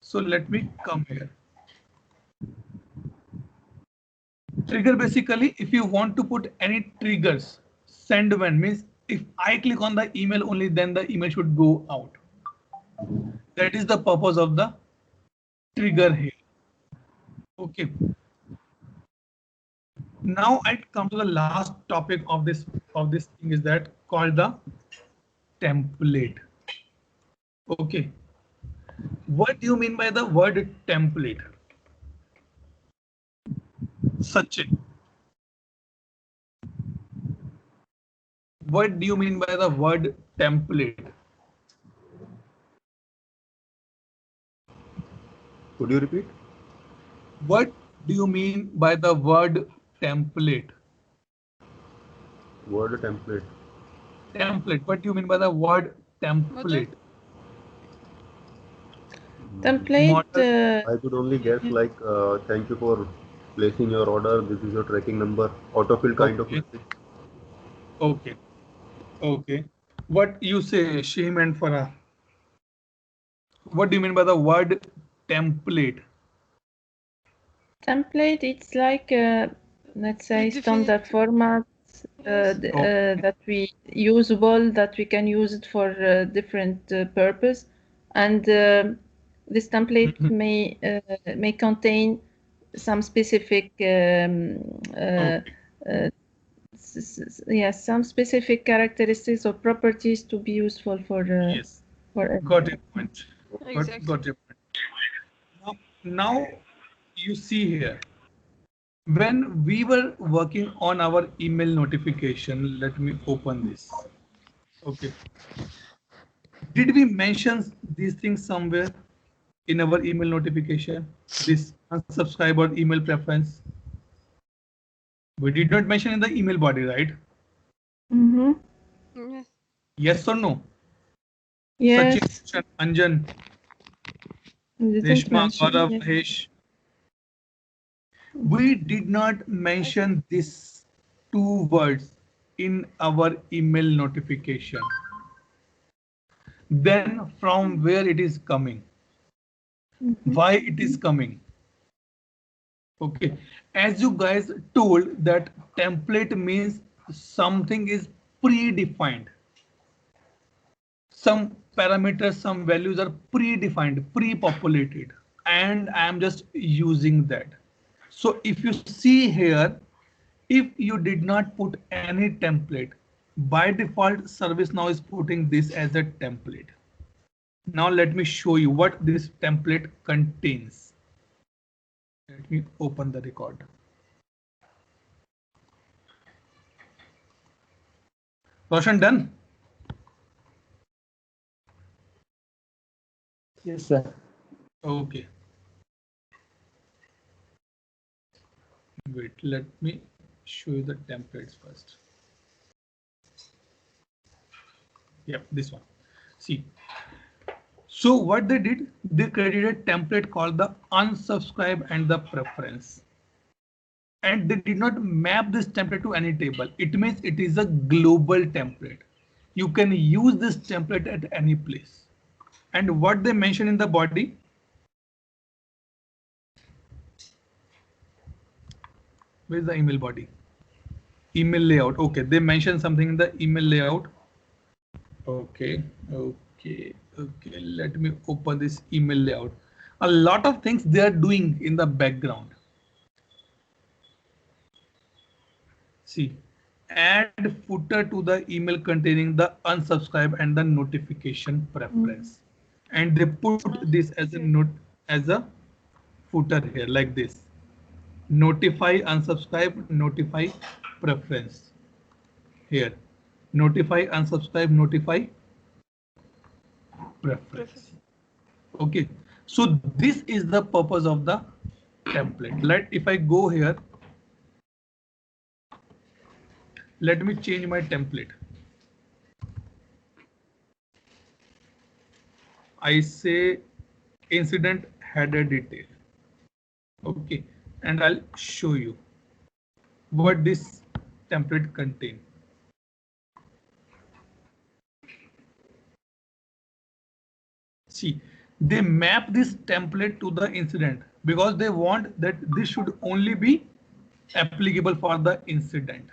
So let me come here. Trigger, basically, if you want to put any triggers, send when means if I click on the email only, then the email should go out. That is the purpose of the trigger here. Okay. Now I come to the last topic of this thing, is that called the template. Okay. What do you mean by the word template? Sachin, what do you mean by the word template? Could you repeat? What do you mean by the word template? Word template. Template. What do you mean by the word template? Template. Model. I could only guess like thank you for placing your order. This is your tracking number. Autofill kind of Okay. message. Okay. Okay. What you say, Shim and Farah? What do you mean by the word template? Template, it's like, let's say, The standard format that we usable, that we can use it for different purpose. And this template may contain some specific, yes, some specific characteristics or properties to be useful for. Yes. For Got your point. Exactly. Got your point. Now you see here, when we were working on our email notification, let me open this. Okay. Did we mention these things somewhere in our email notification? This unsubscribe or email preference? We did not mention in the email body, right? Mm-hmm. Yes. Yes or no? Yes. Sachin, Anjan, Didn't Reshma, mention, Gaurav, yes. Mahesh. We did not mention these two words in our email notification. Then from where it is coming? Why it is coming? Okay, as you guys told that template means something is predefined. Some parameters, some values are predefined, pre-populated, and I am just using that. So if you see here, if you did not put any template, by default ServiceNow is putting this as a template. Now let me show you what this template contains. Let me open the record. Roshan, done? Yes, sir. Okay. Wait, let me show you the templates first. Yep, this one. See. So what they did, they created a template called the unsubscribe and the preference. And they did not map this template to any table. It means it is a global template. You can use this template at any place. And what they mention in the body, where's the email body? Email layout. Okay, they mentioned something in the email layout. Okay. Let me open this email layout. A lot of things they are doing in the background. See, add footer to the email containing the unsubscribe and the notification preference. And they put this as a note, as a footer here, like this. Notify unsubscribe, notify preference. Here, notify unsubscribe, notify preference. Okay, so this is the purpose of the template. If I go here, let me change my template. I say incident header detail. Okay, and I'll show you what this template contains. See, they map this template to the incident because they want that this should only be applicable for the incident.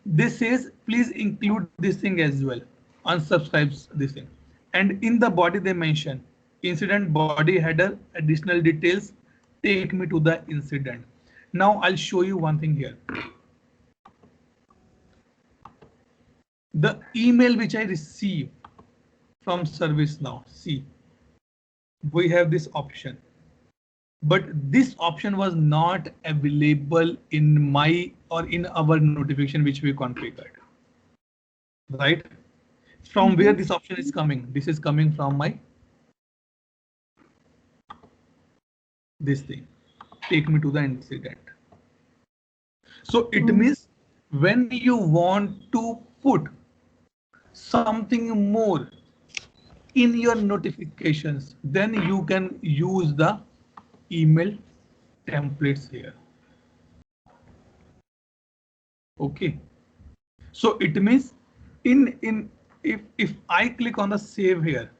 This says please include this thing as well, unsubscribes this thing, and in the body they mention incident body header, additional details, take me to the incident. Now I'll show you one thing here. The email which I receive from ServiceNow, see, we have this option, but this option was not available in my or in our notification which we configured, right? From where this option is coming? This is coming from my this thing, take me to the incident. So it means when you want to put something more in your notifications, then you can use the email templates here. Okay, so it means if I click on the save here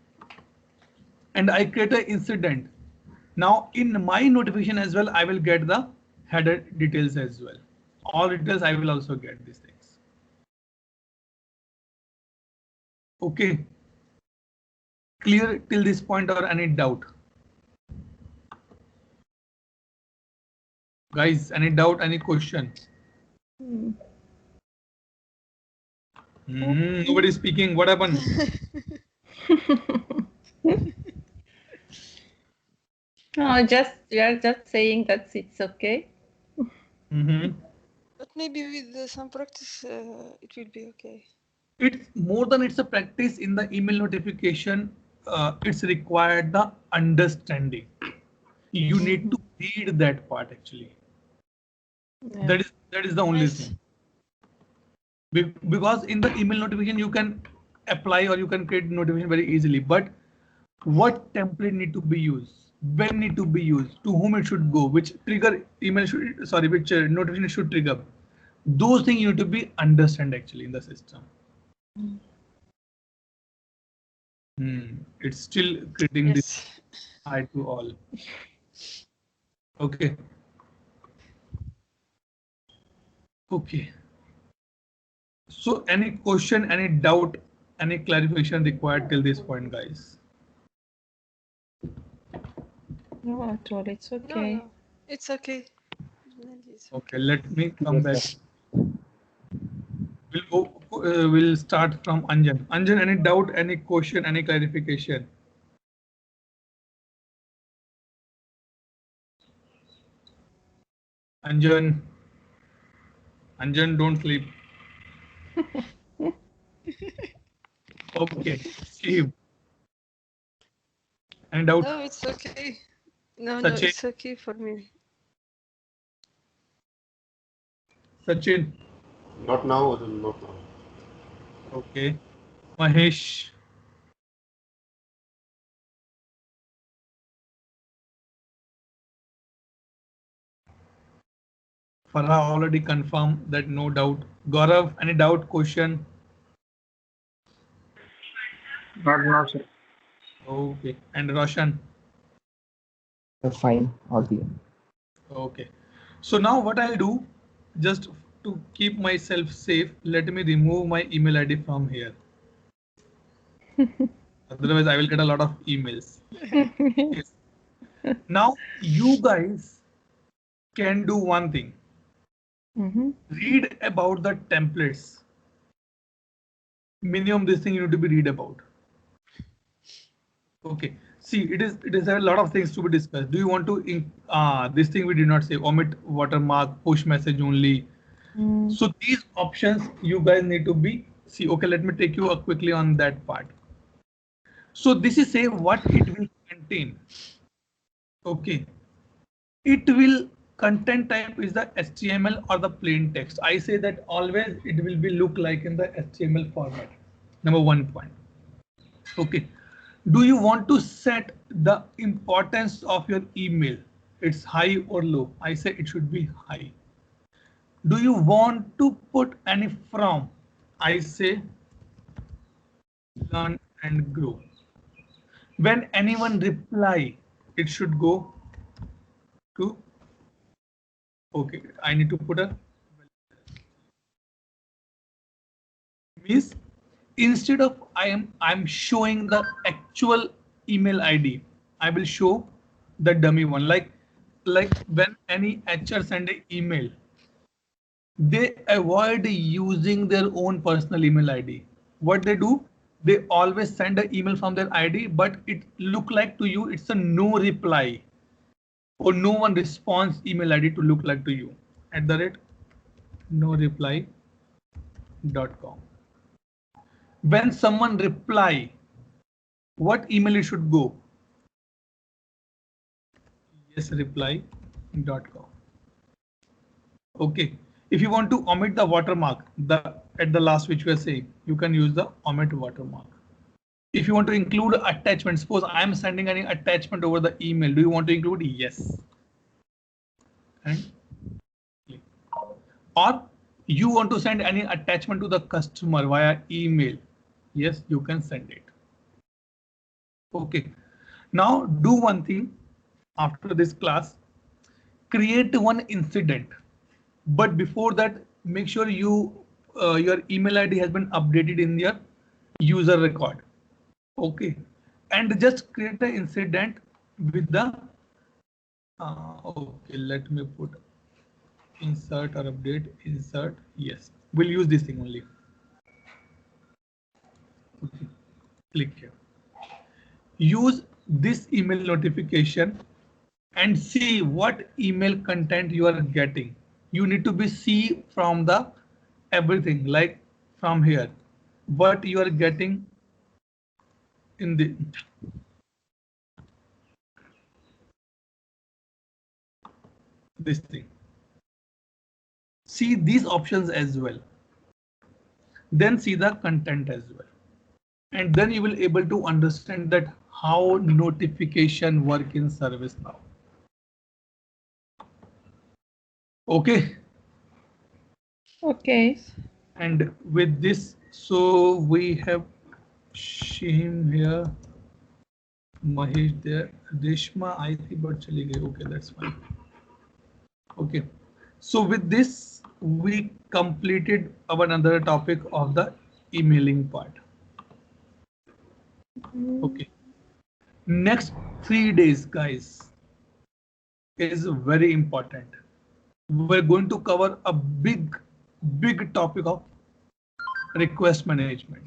and I create an incident, now in my notification as well I will get the header details as well. All details I will also get these things. Okay, clear till this point or any doubt? Guys, any doubt, any question? Nobody speaking. What happened? No, we are just saying that it's okay. But maybe with some practice, it will be okay. It's more than it's a practice in the email notification. It's required the understanding. You need to read that part actually. Yeah. That is the only Nice. thing. Because in the email notification you can apply or you can create notification very easily, but what template need to be used, when need to be used, to whom it should go, which trigger email should, sorry, which notification should trigger, those things you need to be understand actually in the system. It's still creating this high to all. Okay. Okay. So any question, any doubt, any clarification required till this point, guys? No, at all, it's No, okay. no, it's okay. Okay, let me come back. We'll start from Anjan. Anjan, any doubt, any question, any clarification? Anjan, don't sleep. Okay, Steve. Any doubt? No, it's okay. No, Sachin. it's okay for me. Sachin. Not now, not now. Okay. Mahesh. Farah already confirmed that no doubt. Gaurav, any doubt, question? Not now, sir. Okay. And Roshan? Fine, all clear. Okay. So now what I'll do, just to keep myself safe, let me remove my email ID from here. Otherwise, I will get a lot of emails. Yes. Now, you guys can do one thing. Read about the templates. Minimum this thing you need to be read about. Okay. See, it is a lot of things to be discussed. Do you want to this thing we did not say, omit watermark, push message only. So these options you guys need to be see. Okay, let me take you quickly on that part. So this is say what it will contain. Okay, it will content type is the HTML or the plain text. I say that always it will be look like in the HTML format. Number 1 point. Okay. Do you want to set the importance of your email? It's high or low? I say it should be high. Do you want to put any from? I say learn and grow. When anyone reply, it should go to, okay, I need to put a, means instead of I'm showing the actual email ID, I will show the dummy one. Like when any HR send an email, they avoid using their own personal email ID. What they do, they always send an email from their ID, but it look like to you it's a no reply or no one response email ID to look like to you @ no reply.com. When someone reply, what email it should go? Yes reply.com. Okay. If you want to omit the watermark, at the last which we are saying, you can use the omit watermark. If you want to include attachment, suppose I am sending any attachment over the email, do you want to include? Yes. And click. Or you want to send any attachment to the customer via email? Yes, you can send it. Okay. Now do one thing after this class, create one incident. But before that, make sure your email ID has been updated in your user record. Okay, and just create an incident with the okay, let me put insert or update insert. Yes, we'll use this thing only. Okay. Click here. Use this email notification and see what email content you are getting. You need to be see from the everything, like from here what you are getting in the this thing. See these options as well, then see the content as well, and then you will able to understand that how notification work in ServiceNow. Okay. Okay. And with this, so we have Shahim here, Mahesh there, Reshma I think but chali gayi. Okay, that's fine. Okay, so with this we completed our another topic of the emailing part. Okay, next 3 days guys is very important. We're going to cover a big topic of request management.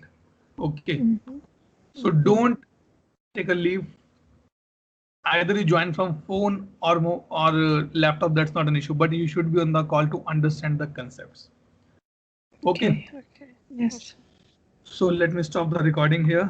Okay, so don't take a leave. Either you join from phone or laptop, that's not an issue, but you should be on the call to understand the concepts. Okay. Okay. Yes. So let me stop the recording here.